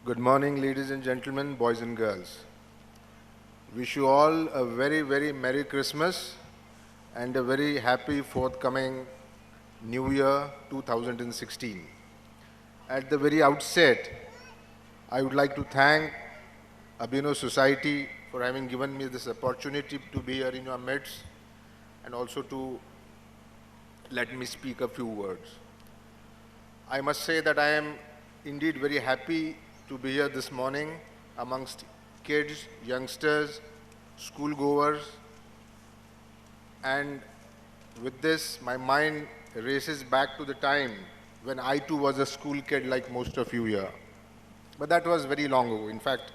Good morning, ladies and gentlemen, boys and girls. Wish you all a very, very Merry Christmas and a very happy forthcoming New Year 2016. At the very outset, I would like to thank Abhinav Society for having given me this opportunity to be here in your midst and also to let me speak a few words. I must say that I am indeed very happy to be here this morning amongst kids, youngsters, schoolgoers, and with this my mind races back to the time when I too was a school kid like most of you here. But that was very long ago. In fact,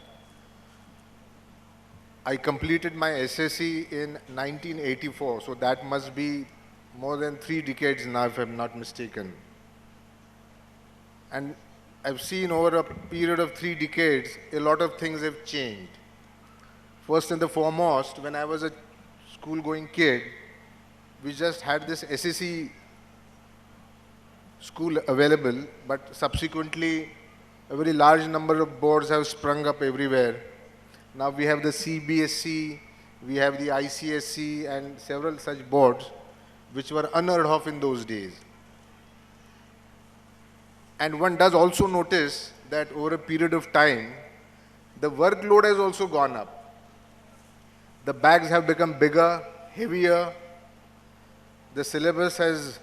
I completed my SSC in 1984, so that must be more than 3 decades now if I'm not mistaken. And I've seen over a period of 3 decades, a lot of things have changed. First and the foremost, when I was a school-going kid, we just had this SSC school available, but subsequently, a very large number of boards have sprung up everywhere. Now we have the CBSE, we have the ICSE, and several such boards, which were unheard of in those days. And one does also notice that over a period of time, the workload has also gone up. The bags have become bigger, heavier, the syllabus has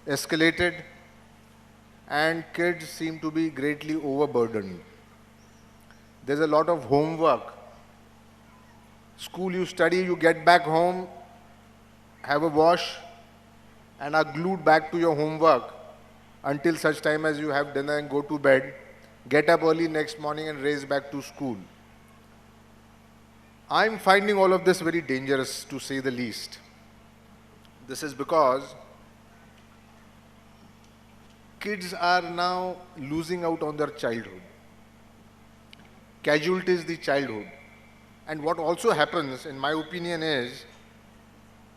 escalated, and kids seem to be greatly overburdened. There's a lot of homework. School you study, you get back home, have a wash, and are glued back to your homework until such time as you have dinner and go to bed, get up early next morning and race back to school. I'm finding all of this very dangerous, to say the least. This is because kids are now losing out on their childhood. Casualty is the childhood. And what also happens, in my opinion, is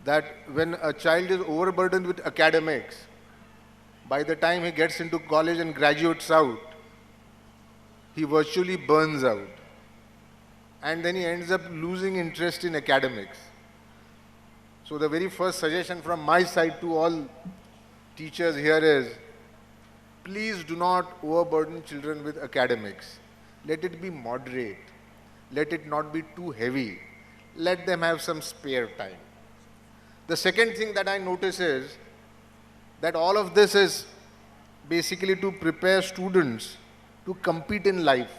that when a child is overburdened with academics, by the time he gets into college and graduates out, he virtually burns out. And then he ends up losing interest in academics. So the very first suggestion from my side to all teachers here is, please do not overburden children with academics. Let it be moderate. Let it not be too heavy. Let them have some spare time. The second thing that I notice is that all of this is basically to prepare students to compete in life.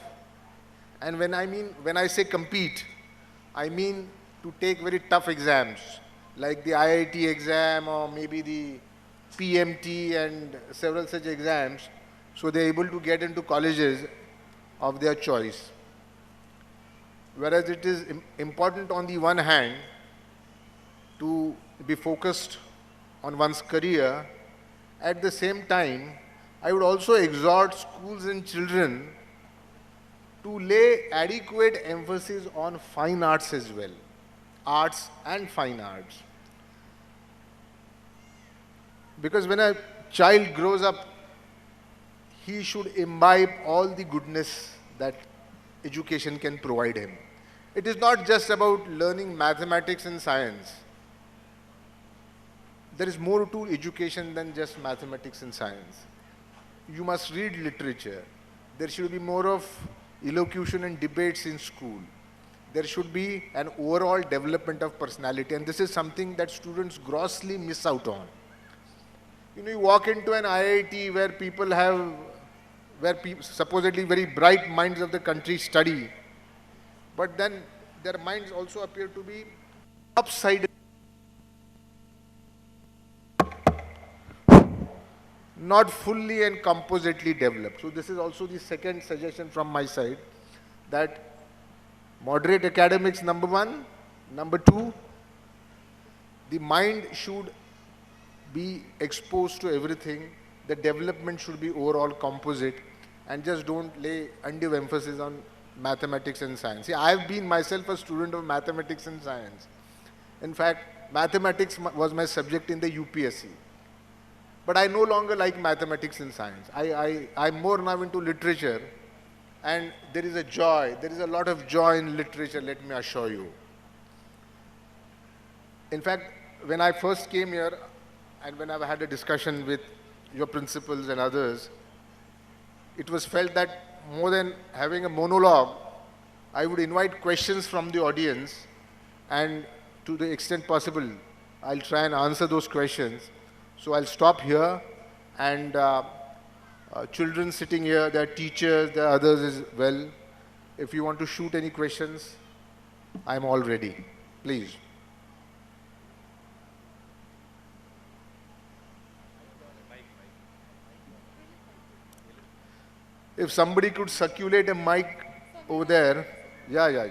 And when I say compete, I mean to take very tough exams, like the IIT exam or maybe the PMT and several such exams, so they're able to get into colleges of their choice. Whereas it is important on the one hand to be focused on one's career, at the same time, I would also exhort schools and children to lay adequate emphasis on fine arts as well, arts and fine arts. Because when a child grows up, he should imbibe all the goodness that education can provide him. It is not just about learning mathematics and science. There is more to education than just mathematics and science. You must read literature. There should be more of elocution and debates in school. There should be an overall development of personality, and this is something that students grossly miss out on. You walk into an IIT where supposedly very bright minds of the country study, but then their minds also appear to be upside, not fully and compositely developed. So this is also the second suggestion from my side, that moderate academics, number one. Number two, the mind should be exposed to everything. The development should be overall composite, and just don't lay undue emphasis on mathematics and science. See, I've been myself a student of mathematics and science. In fact, mathematics was my subject in the UPSC. But I no longer like mathematics and science. I'm more now into literature, And there is a joy, there is a lot of joy in literature, let me assure you. In fact, when I first came here, and when I've had a discussion with your principals and others, it was felt that more than having a monologue, I would invite questions from the audience, and to the extent possible, I'll try and answer those questions. So I'll stop here, and children sitting here, there are teachers, there are others as well. If you want to shoot any questions, I'm all ready. Please. If somebody could circulate a mic over there, yeah.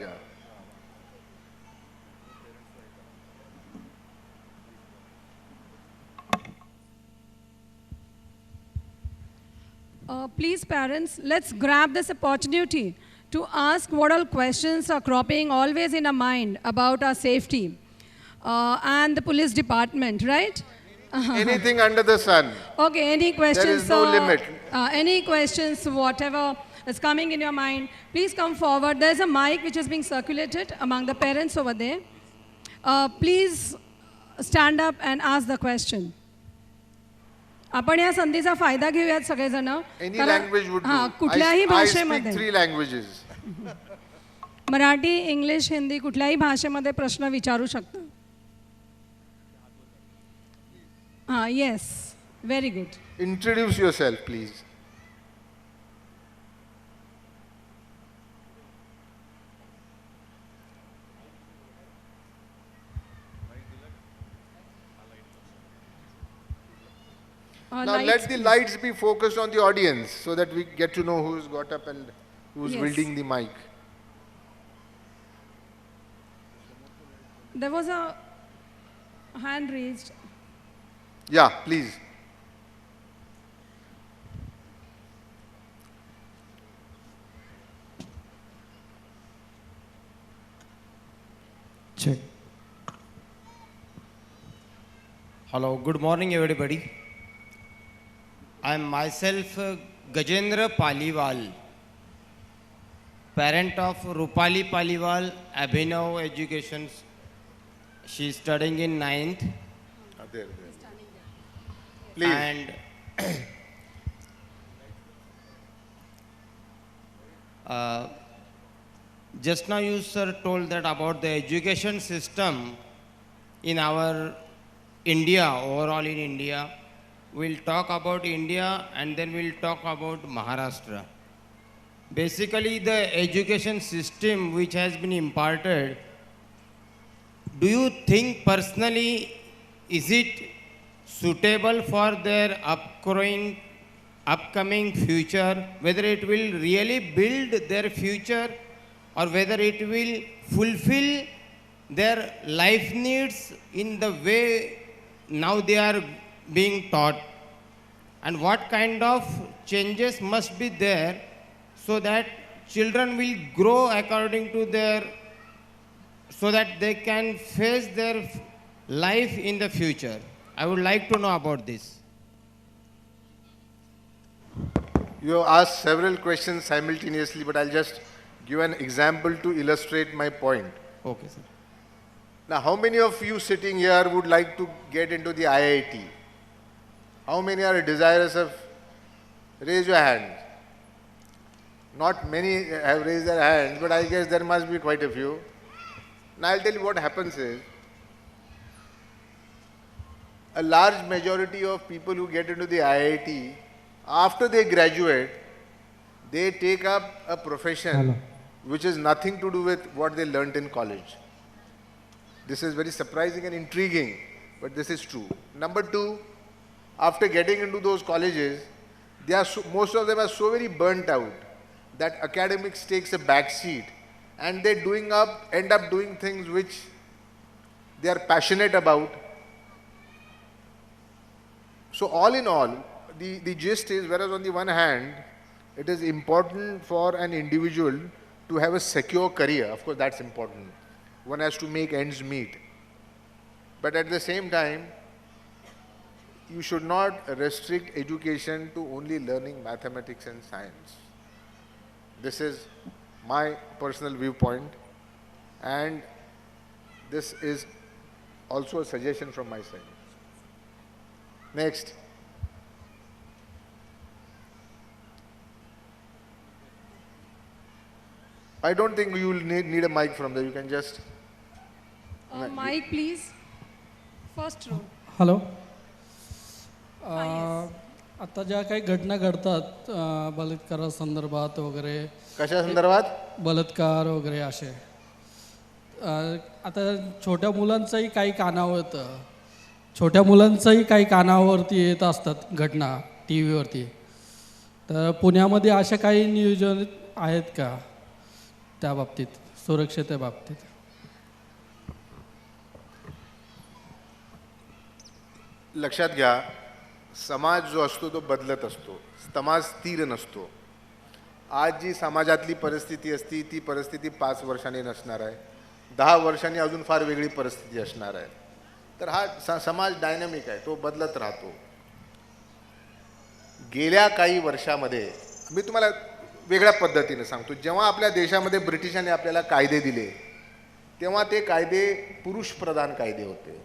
Please, parents, let's grab this opportunity to ask what all questions are cropping always in our mind about our safety and the police department, right? Anything under the sun. Okay, any questions? There is no limit. Any questions, whatever is coming in your mind, please come forward. There's a mic which is being circulated among the parents over there. Please stand up and ask the question. आपण या संधीचा फायदा घेऊयात सगळेजण. Any language would do. कुठल्याही I भाषेमध्ये. speak 3 languages. Marathi, English, Hindi कुठल्याही भाषेमध्ये प्रश्न विचारू शकता. Yes, very good. Introduce yourself, please. Now let the lights be focused on the audience so that we get to know who's got up and who's wielding the mic. There was a hand raised. Yeah, please. Check. Hello, good morning everybody. I am myself Gajendra Paliwal, parent of Rupali Paliwal, Abhinav Education. She is studying in 9th. There. Please. And just now you sir told that about the education system in our India, overall in India. We'll talk about India and then we'll talk about Maharashtra. Basically the education system which has been imparted, do you think personally is it suitable for their upcoming future, whether it will really build their future or whether it will fulfill their life needs in the way now they are being taught, and what kind of changes must be there so that children will grow according to their, so that they can face their life in the future. I would like to know about this. You have asked several questions simultaneously, but I'll just give an example to illustrate my point. Okay, sir. Now, how many of you sitting here would like to get into the IIT? How many are desirous of? Raise your hand. Not many have raised their hands, but I guess there must be quite a few. Now I'll tell you what happens is, a large majority of people who get into the IIT, after they graduate, they take up a profession which has nothing to do with what they learnt in college. This is very surprising and intriguing, but this is true. Number 2, after getting into those colleges, they are most of them are so very burnt out that academics takes a back seat and they end up doing things which they are passionate about. So all in all, the gist is, whereas on the one hand, it is important for an individual to have a secure career. Of course, that's important. One has to make ends meet. But at the same time, you should not restrict education to only learning mathematics and science. This is my personal viewpoint, and this is also a suggestion from my side. Next. I don't think you will need a mic from there. You can just... Mic, please. First row. Hello yes. आता ज्या काही घटना घडतात बलात्कारासंदर्भात वगैरे, कशा संदर्भात? बलात्कार वगैरे असे, आता छोट्या मुलांचंही काही कानावर येतं, छोट्या मुलांचंही काही कानावरती येत असतात घटना टी व्हीवरती. तर पुण्यामध्ये अशा काही नियोजन आहेत का त्या बाबतीत, सुरक्षेच्या बाबतीत? लक्षात घ्या, समाज जो असतो तो बदलत असतो, समाज स्थिर नसतो. आज जी समाजातली परिस्थिती असती ती परिस्थिती 5 वर्षांनी नसणार आहे, 10 वर्षांनी अजून फार वेगळी परिस्थिती असणार आहे. तर हा समाज डायनॅमिक आहे, तो बदलत राहतो. गेल्या काही वर्षामध्ये मी तुम्हाला वेगळ्या पद्धतीने सांगतो. जेव्हा आपल्या देशामध्ये ब्रिटिशांनी आपल्याला कायदे दिले तेव्हा ते कायदे पुरुषप्रधान कायदे होते.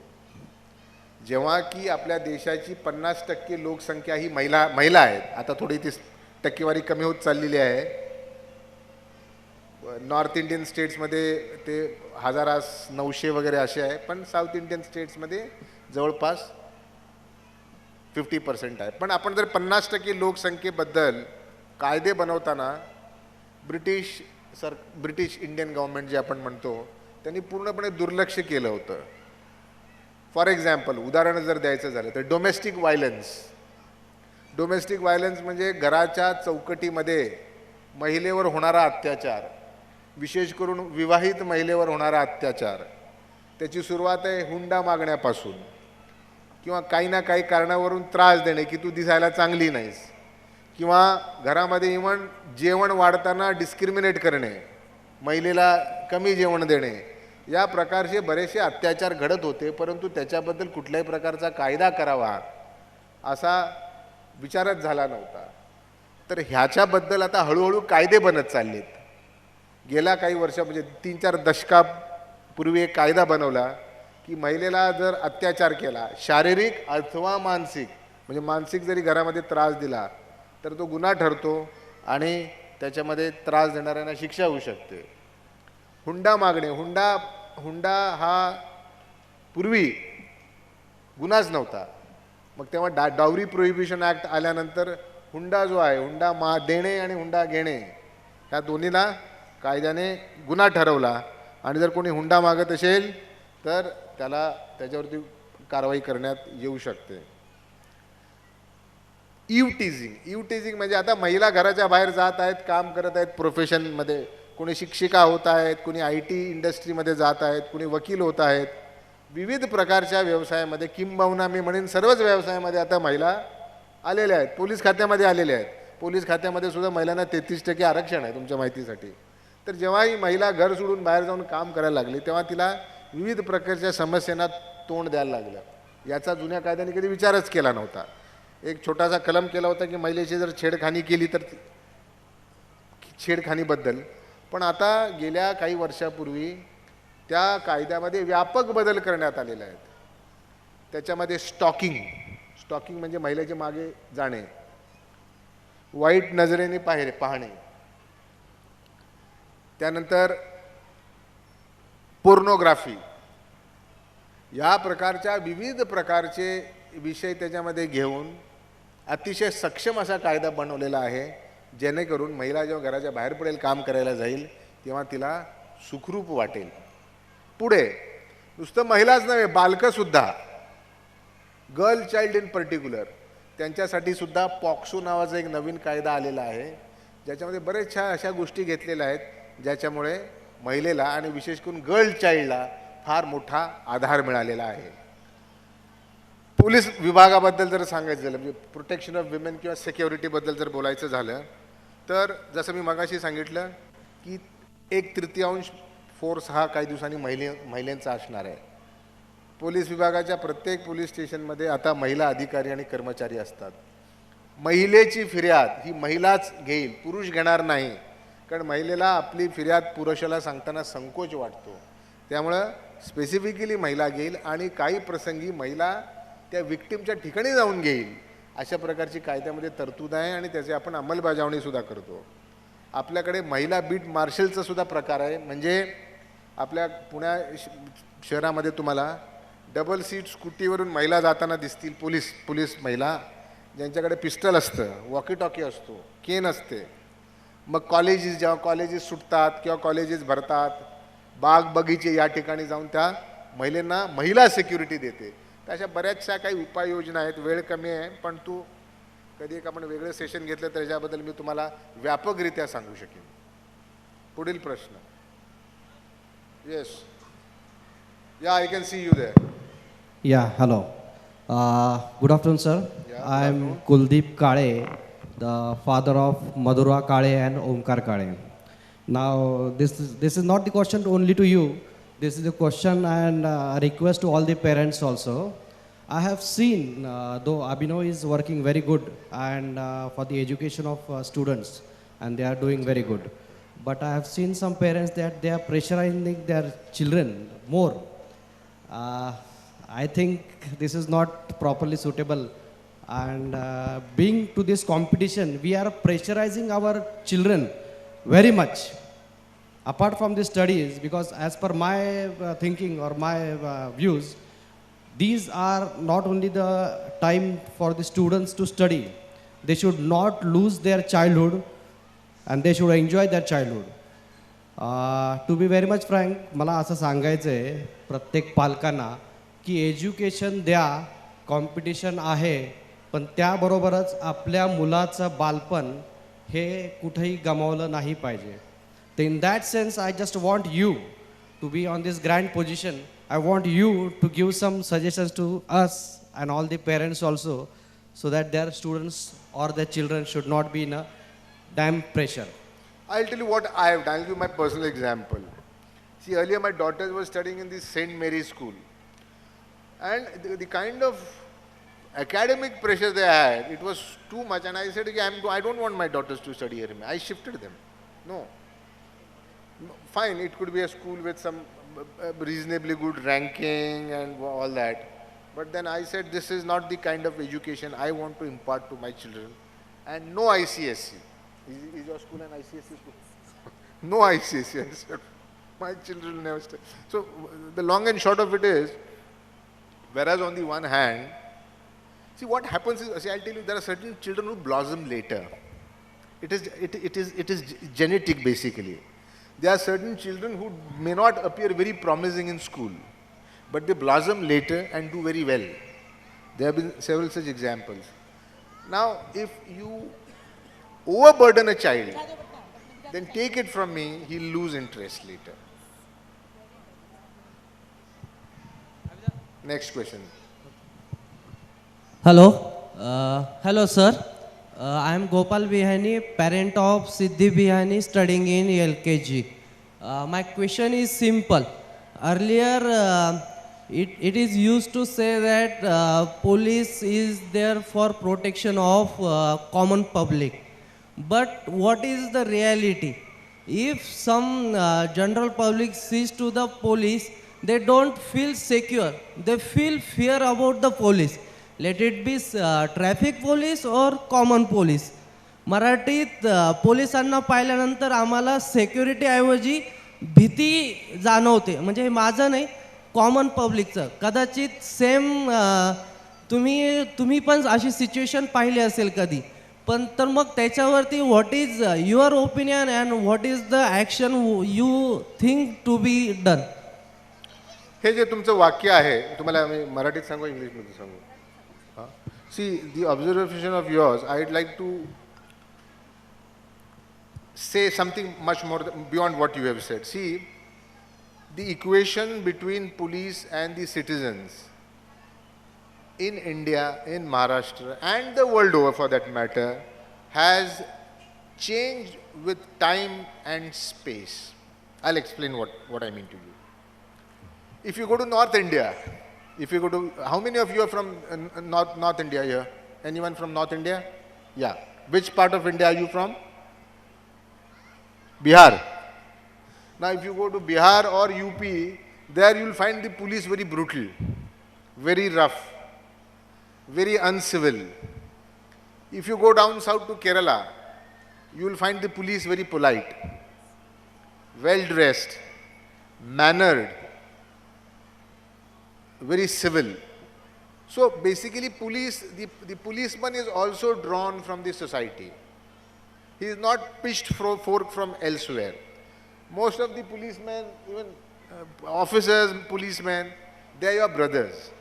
जेव्हा की आपल्या देशाची 50% लोकसंख्या ही महिला आहेत. आता थोडी ती टक्केवारी कमी होत चाललेली आहे. नॉर्थ इंडियन स्टेट्समध्ये ते 1900 वगैरे असे आहे, पण साऊथ इंडियन स्टेट्समध्ये जवळपास 50% आहे. पण आपण जर 50% लोकसंख्येबद्दल कायदे बनवताना ब्रिटिश इंडियन गव्हर्नमेंट जे आपण म्हणतो त्यांनी पूर्णपणे दुर्लक्ष केलं होतं. फॉर एक्झाम्पल, उदाहरण जर द्यायचं झालं तर डोमेस्टिक व्हायलन्स म्हणजे घराच्या चौकटीमध्ये महिलेवर होणारा अत्याचार, विशेष करून विवाहित महिलेवर होणारा अत्याचार. त्याची सुरुवात आहे हुंडा मागण्यापासून, किंवा काही ना काही कारणावरून त्रास देणे की तू दिसायला चांगली नाहीस, किंवा घरामध्ये इव्हन जेवण वाढताना डिस्क्रिमिनेट करणे, महिलेला कमी जेवण देणे. या प्रकारचे बरेचसे अत्याचार घडत होते, परंतु त्याच्याबद्दल कुठल्याही प्रकारचा कायदा करावा असा विचारच झाला नव्हता. तर ह्याच्याबद्दल आता हळूहळू कायदे बनत चाललेत. गेल्या काही वर्ष म्हणजे 3-4 दशकापूर्वी एक कायदा बनवला की महिलेला जर अत्याचार केला, शारीरिक अथवा मानसिक, म्हणजे मानसिक जरी घरामध्ये त्रास दिला तर तो गुन्हा ठरतो आणि त्याच्यामध्ये त्रास देणाऱ्यांना शिक्षा होऊ शकते. हुंडा मागणे, हुंडा हा पूर्वी गुन्हाच नव्हता. मग तेव्हा डावरी प्रोहिबिशन ॲक्ट आल्यानंतर हुंडा जो आहे, हुंडा देणे आणि हुंडा घेणे ह्या दोन्हीला कायद्याने गुन्हा ठरवला. आणि जर कोणी हुंडा मागत असेल तर त्याच्यावरती कारवाई करण्यात येऊ शकते. ईव्हटीझिंग म्हणजे आता महिला घराच्या बाहेर जात आहेत, काम करत आहेत प्रोफेशनमध्ये, कोणी शिक्षिका होत आहेत, कोणी IT इंडस्ट्रीमध्ये जात आहेत, कोणी वकील होत आहेत. विविध प्रकारच्या व्यवसायामध्ये, किंबहुना मी म्हणेन सर्वच व्यवसायामध्ये आता महिला आलेल्या आहेत. पोलीस खात्यामध्ये आलेल्या आहेत. पोलीस खात्यामध्ये सुद्धा महिलांना 33% आरक्षण आहे, तुमच्या माहितीसाठी. तर जेव्हा ही महिला घर सोडून बाहेर जाऊन काम करायला लागली तेव्हा तिला विविध प्रकारच्या समस्यांना तोंड द्यायला लागलं. याचा जुन्या कायद्याने कधी विचारच केला नव्हता. एक छोटासा कलम केला होता की महिलेची जर छेडखानी केली तर छेडखानीबद्दल. पण आता गेल्या काही वर्षापूर्वी त्या कायद्यामध्ये व्यापक बदल करण्यात आलेले आहेत. त्याच्यामध्ये स्टॉकिंग म्हणजे महिलेच्या मागे जाणे, वाईट नजरेने पाहणे, त्यानंतर पोर्नोग्राफी, या प्रकारच्या विविध प्रकारचे विषय त्याच्यामध्ये घेऊन अतिशय सक्षम असा कायदा बनवलेला आहे, जेणेकरून महिला जेव्हा घराच्या बाहेर पडेल, काम करायला जाईल, तेव्हा तिला सुखरूप वाटेल. पुढे नुसतं महिलाच नव्हे, बालकंसुद्धा, गर्ल चाइल्ड इन पर्टिक्युलर, त्यांच्यासाठी सुद्धा पॉक्सो नावाचा एक नवीन कायदा आलेला आहे, ज्याच्यामध्ये बरेचशा अशा गोष्टी घेतलेल्या आहेत ज्याच्यामुळे महिलेला आणि विशेष करून गर्ल चाइल्डला फार मोठा आधार मिळालेला आहे. पोलीस विभागाबद्दल जर सांगायचं झालं, म्हणजे प्रोटेक्शन ऑफ विमेन किंवा सिक्युरिटीबद्दल जर बोलायचं झालं तर जसं मी मगाशी सांगितलं की 1/3 फोर्स हा काही दिवसांनी महिलांचा असणार आहे. पोलीस विभागाच्या प्रत्येक पोलीस स्टेशनमध्ये आता महिला अधिकारी आणि कर्मचारी असतात. महिलेची फिर्याद ही महिलाच घेईल, पुरुष घेणार नाही. कारण महिलेला आपली फिर्याद पुरुषाला सांगताना संकोच वाटतो. त्यामुळं स्पेसिफिकली महिला घेईल आणि काही प्रसंगी महिला त्या विक्टिमच्या ठिकाणी जाऊन घेईल अशा प्रकारची कायद्यामध्ये तरतूद आहे आणि त्याची आपण अंमलबजावणीसुद्धा करतो. आपल्याकडे महिला बीट मार्शलचा सुद्धा प्रकार आहे. म्हणजे आपल्या शहरामध्ये तुम्हाला डबल सीट स्कूटीवरून महिला जाताना दिसतील, पोलीस महिला ज्यांच्याकडे पिस्टल असतं, वॉकी टॉकी असतो, केन असते. मग जेव्हा कॉलेजेस सुटतात किंवा कॉलेजेस भरतात, बाग बगीचे या ठिकाणी जाऊन त्या महिलांना महिला सिक्युरिटी देते. तर अशा बऱ्याचशा काही उपाययोजना आहेत. वेळ कमी आहे, पण कधी एक आपण वेगळं सेशन घेतलं तर त्याच्याबद्दल मी तुम्हाला व्यापकरित्या सांगू शकेन. पुढील प्रश्न. Yes, yeah, I can see you there. Yeah, hello. Good afternoon, sir. Yeah, I am Kuldeep Kale, the father of Madhura Kale and Omkar Kale. Now, this is not the question only to you. This is a question and a request to all the parents also. I have seen, though Abhinav is working very good and for the education of students, and they are doing very good. But I have seen some parents that they are pressurizing their children more. I think this is not properly suitable, and being to this competition, we are pressurizing our children very much. Apart from the studies, because as per my thinking or my views, these are not only the time for the students to study. They should not lose their childhood, and they should enjoy their childhood. To be very much frank, मला असं सांगायचं आहे प्रत्येक पालकांना की education द्या, competition आहे, पण त्याबरोबरच आपल्या मुलाचं बालपण हे कुठेही गमावलं नाही पाहिजे. तर in that sense I just want you to be on this grand position. I want you to give some suggestions to us and all the parents also, so that their students or their children should not be in a damn pressure. I'll tell you what I have done. I'll give my personal example. See, earlier my daughters were studying in the St. Mary's School. And the kind of academic pressure they had, it was too much. And I said, okay, I don't want my daughters to study here. I shifted them. No. Fine, it could be a school with some reasonably good ranking and all that. But then I said, this is not the kind of education I want to impart to my children. And no ICSE. Is your school an ICSE school? No ICSE. I said, my children will never study. So the long and short of it is, whereas on the one hand, see what happens is, see, I'll tell you, there are certain children who blossom later. It is genetic basically. There are certain children who may not appear very promising in school, but they blossom later and do very well. There have been several such examples. Now, if you overburden a child, then take it from me, he'll lose interest later. Next question. Hello. Hello, sir. I am Gopal Bihani, parent of Siddhi Bihani, studying in LKG. My question is simple. Earlier, it is used to say that police is there for protection of common public. But what is the reality? If some general public sees to the police, they don't feel secure. They feel fear about the police. Let it be traffic police or common police. मराठीत पोलिसांना पाहिल्यानंतर आम्हाला security ऐवजी भीती जाणवते. म्हणजे हे माझं नाही, कॉमन पब्लिकचं. कदाचित सेम तुम्ही पण अशी सिच्युएशन पाहिली असेल कधी. पण तर मग त्याच्यावरती what is your opinion and what is the action you think to be done? हे जे तुमचं वाक्य आहे, तुम्हाला मी मराठीत सांगू इंग्लिशमध्ये सांगू? See, the observation of yours, I'd like to say something much more beyond what you have said. See, the equation between police and the citizens in India, in Maharashtra, and the world over for that matter, has changed with time and space. I'll explain what I mean to you. If you go to North India, how many of you are from North India here? Anyone from North India? Yeah. Which part of India are you from? Bihar. Now, if you go to Bihar or UP, there you will find the police very brutal, very rough, very uncivil. If you go down south to Kerala, you will find the police very polite, well dressed, mannered, very civil. So basically the policeman is also drawn from the society. He is not pitched forth from elsewhere. Most of the policemen, even officers, policemen, they are your brothers.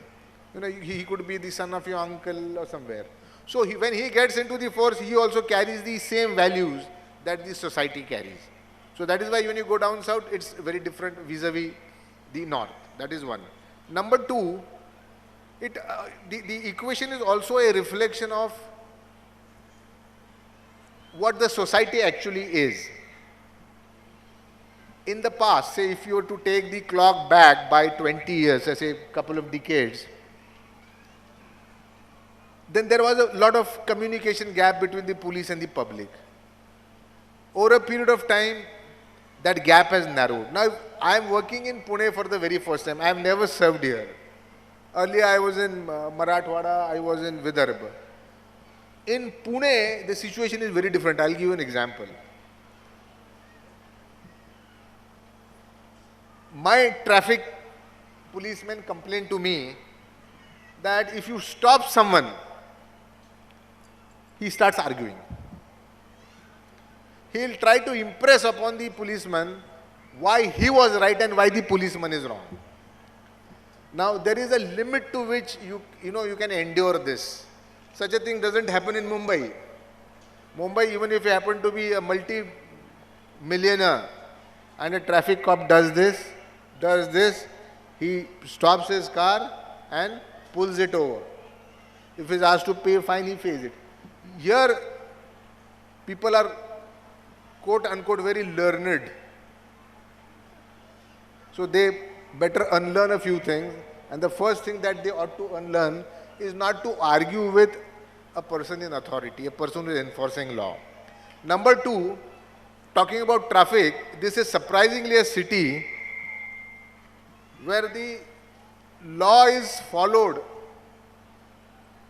You know, he could be the son of your uncle or somewhere. So when he gets into the force, he also carries the same values that the society carries. So that is why when you go down south, it's very different vis-a-vis the north. That is one. Number two, the equation is also a reflection of what the society actually is. In the past, say if you were to take the clock back by 20 years, say a couple of decades, then there was a lot of communication gap between the police and the public. Over a period of time, that gap has narrowed. Now, I am working in Pune for the very first time. I have never served here. Earlier, I was in Marathwada, I was in Vidarbha. In Pune, the situation is very different. I'll give you an example. My traffic policeman complained to me that if you stop someone, he starts arguing. He'll try to impress upon the policeman why he was right and why the policeman is wrong. Now, there is a limit to which you can endure this. Such a thing doesn't happen in Mumbai. Mumbai, even if you happen to be a multi-millionaire and a traffic cop does this, he stops his car and pulls it over. If he's asked to pay a fine, he pays it. Here, people are quote unquote very learned. So they better unlearn a few things. And the first thing that they ought to unlearn is not to argue with a person in authority, a person who is enforcing law. Number two, talking about traffic, this is surprisingly a city where the law is followed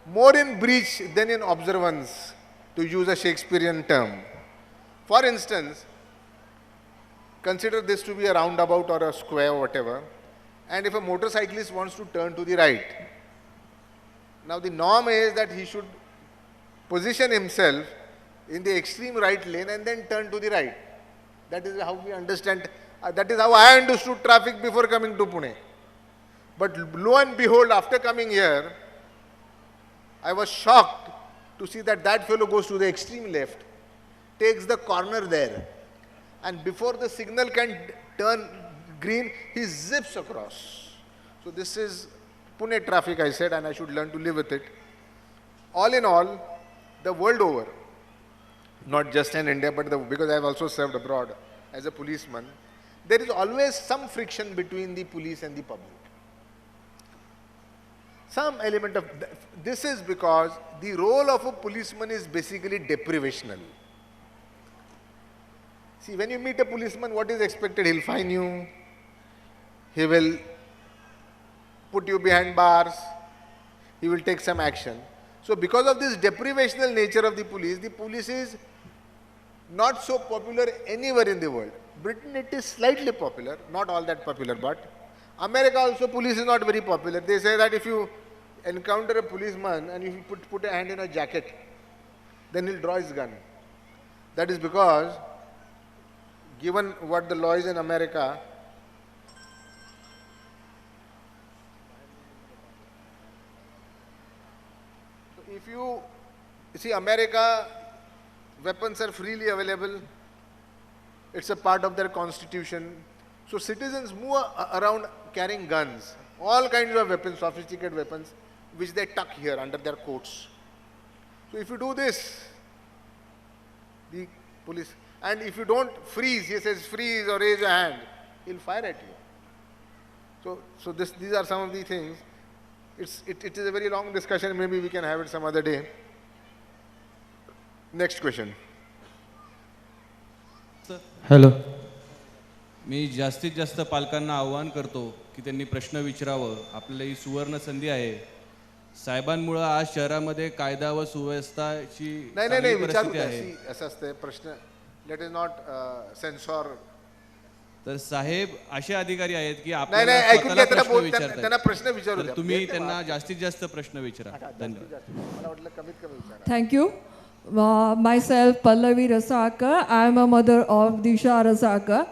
more in breach than in observance, to use a Shakespearean term. For instance, consider this to be a roundabout or a square or whatever, and if a motorcyclist wants to turn to the right, now the norm is that he should position himself in the extreme right lane and then turn to the right. That is how we understand, that is how I understood traffic before coming to Pune. But lo and behold, after coming here, I was shocked to see that that fellow goes to the extreme left, takes the corner there, and before the signal can turn green, he zips across. So this is Pune traffic, I said, and I should learn to live with it. All in all, the world over, not just in India, but because I have also served abroad as a policeman, there is always some friction between the police and the public. Some element of this is because the role of a policeman is basically deprivational. See, when you meet a policeman, what is expected? He'll fine you, he will put you behind bars, he will take some action. So because of this deprivational nature of the police is not so popular anywhere in the world. Britain, it is slightly popular, not all that popular, but America also, police is not very popular. They say that if you encounter a policeman and if you put a hand in a jacket, then he'll draw his gun. That is because, given what the law is in America, so if you see America, weapons are freely available. It's a part of their constitution. So citizens move around carrying guns, all kinds of weapons, sophisticated weapons, which they tuck here under their coats. So if you do this, the police, and if you don't freeze, he says freeze or raise your hand, he'll fire at you. So these are some of the things. It is a very long discussion, maybe we can have it some other day. Next question. Hello. मी जास्तीत जास्त पालकांना आव्हान करतो की त्यांनी प्रश्न विचारावं. आपल्याला ही सुवर्ण संधी आहे. साहेबांमुळे आज शहरामध्ये कायदा व सुव्यवस्थाची नाही विचारू परिस्थिती द्या. आहे. असं असतं प्रश्न. Late is not censor. तर साहेब असे अधिकारी आहेत की नाही आपल्याला ऐकून घ्या. स्वतःला प्रश्न विचारतात. त्यांना प्रश्न विचारू तर द्या. तुम्ही त्यांना जास्तीत जास्त प्रश्न विचारा. धन्यवाद. मला वाटलं कमीत कमी विचारा. Thank you. Myself, Pallavi Rasakar. I am a mother of Disha Rasakar.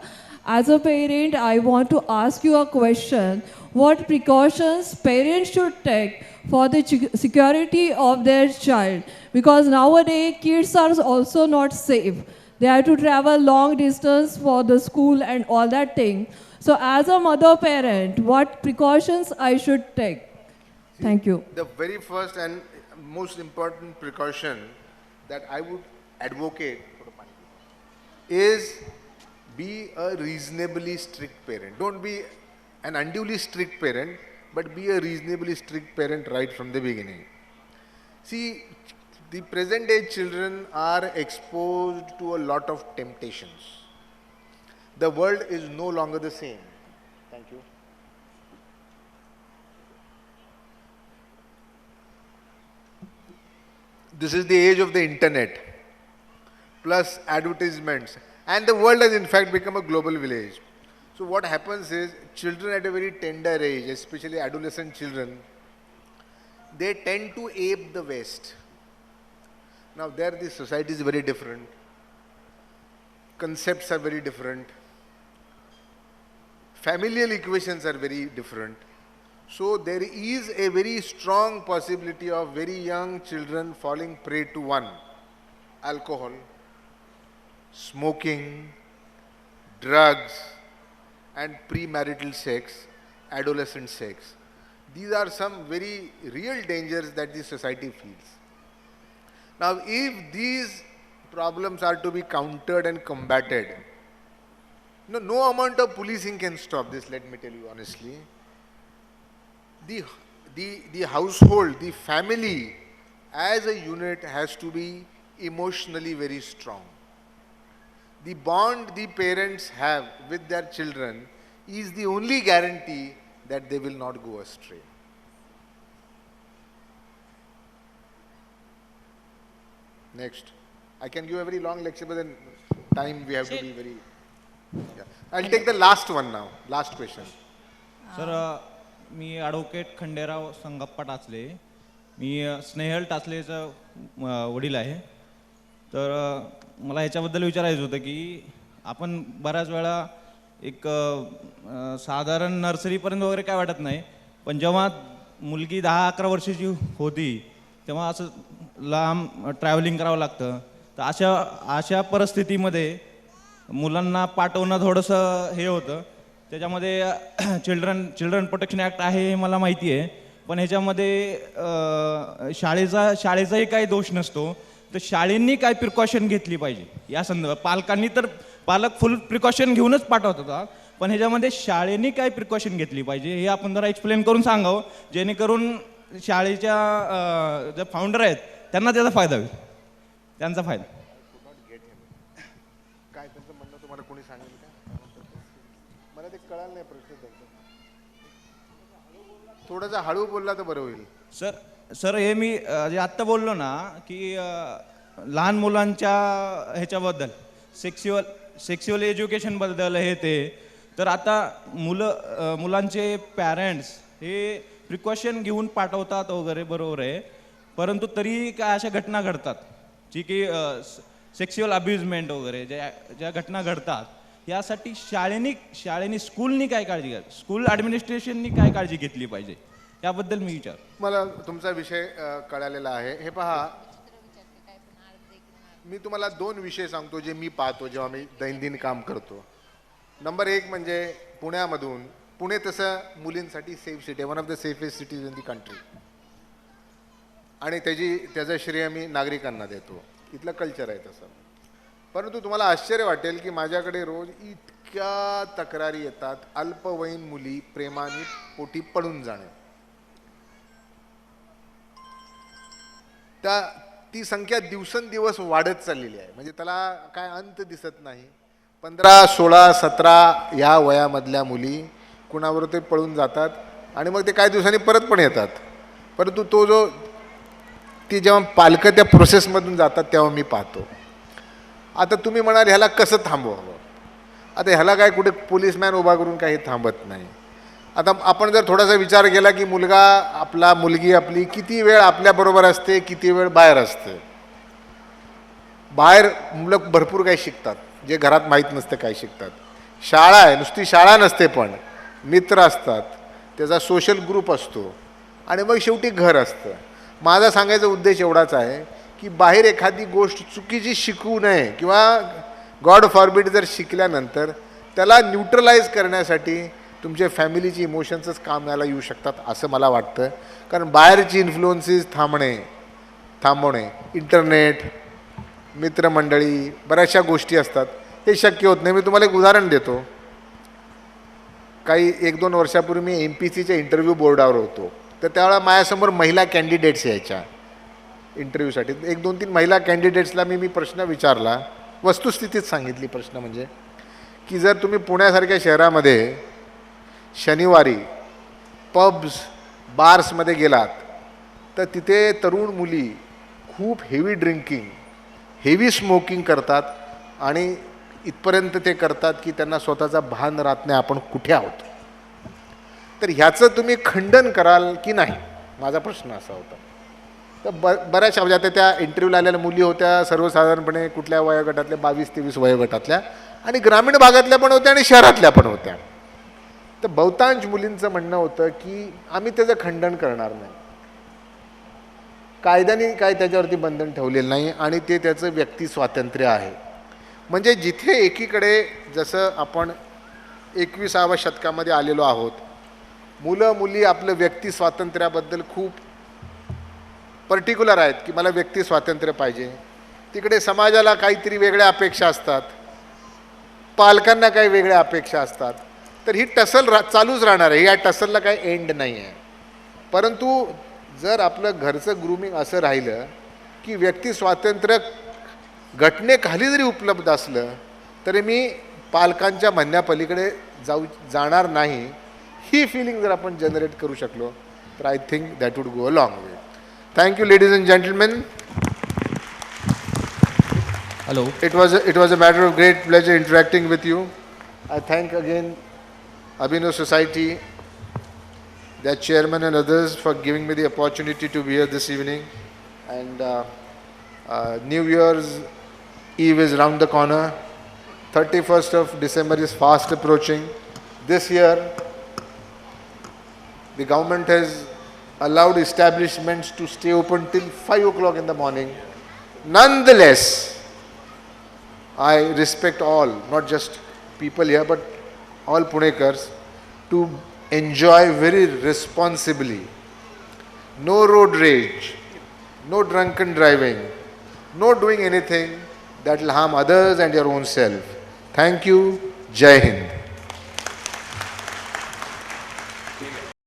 As a parent, I want to ask you a question. What precautions parents should take for the security of their child? Because nowadays, kids are also not safe. They have to travel long distance for the school and all that thing. So as a mother parent, what precautions I should take? Thank you. The very first and most important precaution that I would advocate is be a reasonably strict parent. Don't be an unduly strict parent, but be a reasonably strict parent right from the beginning. See, the present day children are exposed to a lot of temptations. The world is no longer the same. Thank you. This is the age of the internet, plus advertisements, and the world has in fact become a global village. So what happens is, children at a very tender age, especially adolescent children, they tend to ape the West. Now there the society is very different, concepts are very different, familial equations are very different. So there is a very strong possibility of very young children falling prey to one: alcohol, smoking, drugs, and premarital sex, adolescent sex. These are some very real dangers that the society feels. Now, if these problems are to be countered and combated, no amount of policing can stop this, let me tell you honestly. The household, the family as a unit has to be emotionally very strong. The bond the parents have with their children is the only guarantee that they will not go astray. Next. I can give a very long lecture, but then time we have to be very... Yeah. I'll take the last one now. Last question. Sir मी advocate Khanderao Sangappa Tachale. मी स्नेहल टाचलेचं वडील आहे. तर मला ह्याच्याबद्दल विचारायचं होतं की आपण बऱ्याच वेळा एक साधारण नर्सरीपर्यंत वगैरे काय वाटत नाही, पण जेव्हा मुलगी 10-11 वर्षाची होती तेव्हा असं लांब ट्रॅव्हलिंग करावं लागतं. तर अशा परिस्थितीमध्ये मुलांना पाठवणं थोडंसं हे होतं. त्याच्यामध्ये चिल्ड्रन प्रोटेक्शन ॲक्ट आहे हे मला माहिती आहे, पण ह्याच्यामध्ये शाळेचाही काही दोष नसतो. तर शाळेंनी काय प्रिकॉशन घेतली पाहिजे या संदर्भात? पालकांनी तर पालक फुल प्रिकॉशन घेऊनच पाठवतात, पण ह्याच्यामध्ये शाळेनी काय प्रिकॉशन घेतली पाहिजे हे आपण जरा एक्सप्लेन करून सांगावं, जेणेकरून शाळेच्या जे फाउंडर आहेत त्यांना त्याचा फायदा होईल. त्यांचा फायदा. काय त्यांचं म्हणणं तुम्हाला कोणी सांगेल का? मला ते कळालं नाही प्रश्न त्यांचा. थोडासा हळू बोलला तर बरं होईल. सर हे मी जे आत्ता बोललो ना की लहान मुलांच्या ह्याच्याबद्दल सेक्शुअल एज्युकेशनबद्दल हे ते, तर आता मुलांचे पॅरेंट्स हे प्रिकॉशन घेऊन पाठवतात वगैरे, बरोबर आहे, परंतु तरी काय अशा घटना घडतात जी की सेक्शुअल अब्युजमेंट वगैरे ज्या घटना घडतात यासाठी शाळेनी स्कूलनी काय काळजी घ्या, स्कूल ॲडमिनिस्ट्रेशननी काय काळजी घेतली पाहिजे याबद्दल मी विचार. मला तुमचा विषय कळालेला आहे. हे पहा, मी तुम्हाला 2 विषय सांगतो जे मी पाहतो जेव्हा मी दैनंदिन काम करतो. नंबर 1 म्हणजे पुण्यामधून, पुणे तसं मुलींसाठी सेफ सिटी आहे, one of the safest cities in the country, आणि त्याचं श्रेय मी नागरिकांना देतो. इथलं कल्चर आहे तसं. परंतु तुम्हाला आश्चर्य वाटेल की माझ्याकडे रोज इतक्या तक्रारी येतात अल्पवयीन मुली प्रेमाने पोटी पडून जाणे. ती संख्या दिवसेंदिवस वाढत चाललेली आहे, म्हणजे त्याला काय अंत दिसत नाही. 15, 16, 17 या वयामधल्या मुली कुणावर ते पळून जातात आणि मग ते काही दिवसांनी परत पण येतात. परंतु तो जो ती जेव्हा पालकं त्या प्रोसेसमधून जातात तेव्हा मी पाहतो. आता तुम्ही म्हणाल ह्याला कसं थांबवावं. आता ह्याला काय कुठे पोलीसमॅन उभा करून काही थांबत नाही. आता आपण जर थोडासा विचार केला की मुलगी आपली किती वेळ आपल्याबरोबर असते, किती वेळ बाहेर असते. बाहेर मुलं भरपूर काही शिकतात जे घरात माहीत नसतं काय शिकतात. शाळा आहे, नुसती शाळा नसते, पण मित्र असतात, त्याचा सोशल ग्रुप असतो आणि मग शेवटी घर असतं. माझा सांगायचा उद्देश एवढाच आहे की बाहेर एखादी गोष्ट चुकीची शिकवू नये किंवा गॉड फॉरबिड जर शिकल्यानंतर त्याला न्यूट्रलाइज करण्यासाठी तुमच्या फॅमिलीची इमोशन्सच कामाला येऊ शकतात असं मला वाटतं. कारण बाहेरची इन्फ्लुएन्सेस थांबवणे, इंटरनेट, मित्रमंडळी, बऱ्याचशा गोष्टी असतात, हे शक्य होत नाही. मी तुम्हाला एक उदाहरण देतो. काही 1-2 वर्षापूर्वी मी MPCच्या इंटरव्ह्यू बोर्डावर होतो. तर त्यावेळेला माझ्यासमोर महिला कॅन्डिडेट्स यायच्या इंटरव्ह्यूसाठी. 1-2-3 महिला कॅन्डिडेट्सला मी प्रश्न विचारला. वस्तुस्थितीत सांगितली प्रश्न म्हणजे की जर तुम्ही पुण्यासारख्या शहरामध्ये शनिवारी पब्स बार्समध्ये गेलात तर तिथे तरुण मुली खूप हेवी ड्रिंकिंग, हेवी स्मोकिंग करतात आणि इथपर्यंत ते करतात की त्यांना स्वतःचा भान राहत नाही आपण कुठे आहोत. तर ह्याचं तुम्ही खंडन कराल की नाही, माझा प्रश्न असा होता. तर बऱ्याचशा म्हणजे आता त्या इंटरव्ह्यूला आलेल्या मुली होत्या सर्वसाधारणपणे कुठल्या वयोगटातल्या, 22-23 वयोगटातल्या, आणि ग्रामीण भागातल्या पण होत्या आणि शहरातल्या पण होत्या. तर बहुतांश मुलींचं म्हणणं होतं की आम्ही त्याचं खंडन करणार नाही, कायद्याने काय त्याच्यावरती बंधन ठेवलेलं नाही आणि ते त्याचं व्यक्ती स्वातंत्र्य आहे. म्हणजे जिथे एकीकडे जसं आपण 21व्या शतकामध्ये आलेलो आहोत, मुलं मुली आपलं व्यक्ती स्वातंत्र्याबद्दल खूप पर्टिक्युलर आहेत की मला व्यक्ती स्वातंत्र्य पाहिजे, तिकडे समाजाला काहीतरी वेगळ्या अपेक्षा असतात, पालकांना काही वेगळ्या अपेक्षा असतात. तर ही टसल चालूच राहणार आहे, या टसलला काही एंड नाही आहे. परंतु जर आपलं घरचं ग्रूमिंग असं राहिलं की व्यक्ती स्वातंत्र्य घटनेखाली जरी उपलब्ध असलं तरी मी पालकांच्या म्हणण्यापलीकडे जाणार नाही, ही फिलिंग जर आपण जनरेट करू शकलो तर I think that would go a long way. Thank you ladies and gentlemen. Hello. It was a matter of great pleasure interacting with you. I thank again Abhinav Society, their chairman and others for giving me the opportunity to be here this evening. And New Year's Eve is round the corner. 31st of December is fast approaching. This year, the government has allowed establishments to stay open till 5 o'clock in the morning. Nonetheless, I respect all, not just people here, but all Punekars, to enjoy very responsibly. No road rage, no drunken driving, no doing anything that will harm others and your own self. Thank you. Jai Hind.